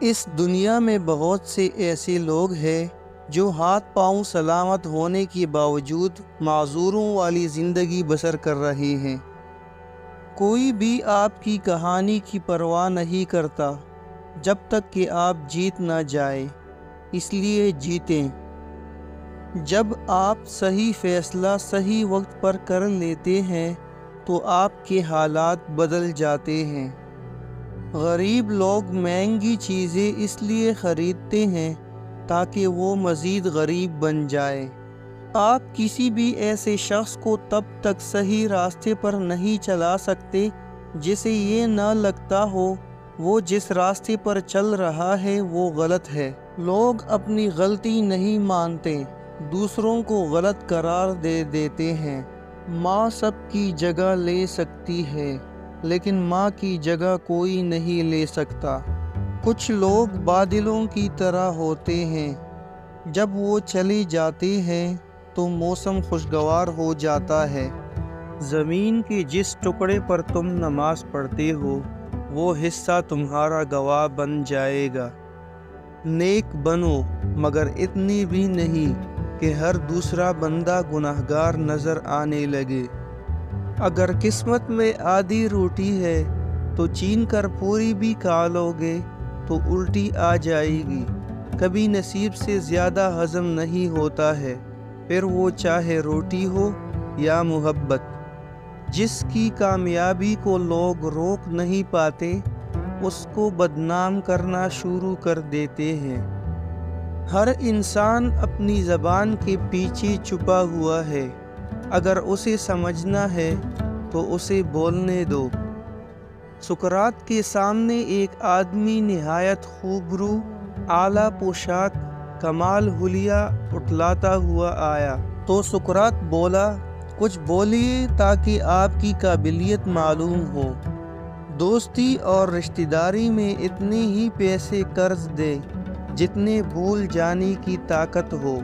اس دنیا میں بہت سے ایسے لوگ ہیں جو ہاتھ پاؤں سلامت ہونے کے باوجود معذوروں والی زندگی بسر کر رہے ہیں۔ کوئی بھی آپ کی کہانی کی پرواہ نہیں کرتا جب تک کہ آپ جیت نہ جائے، اس لیے جیتیں۔ جب آپ صحیح فیصلہ صحیح وقت پر کر لیتے ہیں تو آپ کے حالات بدل جاتے ہیں۔ غریب لوگ مہنگی چیزیں اس لیے خریدتے ہیں تاکہ وہ مزید غریب بن جائے۔ آپ کسی بھی ایسے شخص کو تب تک صحیح راستے پر نہیں چلا سکتے جسے یہ نہ لگتا ہو وہ جس راستے پر چل رہا ہے وہ غلط ہے۔ لوگ اپنی غلطی نہیں مانتے، دوسروں کو غلط قرار دے دیتے ہیں۔ ماں سب کی جگہ لے سکتی ہے لیکن ماں کی جگہ کوئی نہیں لے سکتا۔ کچھ لوگ بادلوں کی طرح ہوتے ہیں، جب وہ چلے جاتے ہیں تو موسم خوشگوار ہو جاتا ہے۔ زمین کے جس ٹکڑے پر تم نماز پڑھتے ہو وہ حصہ تمہارا گواہ بن جائے گا۔ نیک بنو مگر اتنی بھی نہیں کہ ہر دوسرا بندہ گنہگار نظر آنے لگے۔ اگر قسمت میں آدھی روٹی ہے تو چھین کر پوری بھی کھا لو گے تو الٹی آ جائے گی۔ کبھی نصیب سے زیادہ ہضم نہیں ہوتا ہے، پھر وہ چاہے روٹی ہو یا محبت۔ جس کی کامیابی کو لوگ روک نہیں پاتے اس کو بدنام کرنا شروع کر دیتے ہیں۔ ہر انسان اپنی زبان کے پیچھے چھپا ہوا ہے، اگر اسے سمجھنا ہے تو اسے بولنے دو۔ سقراط کے سامنے ایک آدمی نہایت خوبرو، اعلیٰ پوشاک، کمال حلیہ اٹھلاتا ہوا آیا تو سقراط بولا، کچھ بولیے تاکہ آپ کی قابلیت معلوم ہو۔ دوستی اور رشتہ داری میں اتنے ہی پیسے قرض دے جتنے بھول جانے کی طاقت ہو۔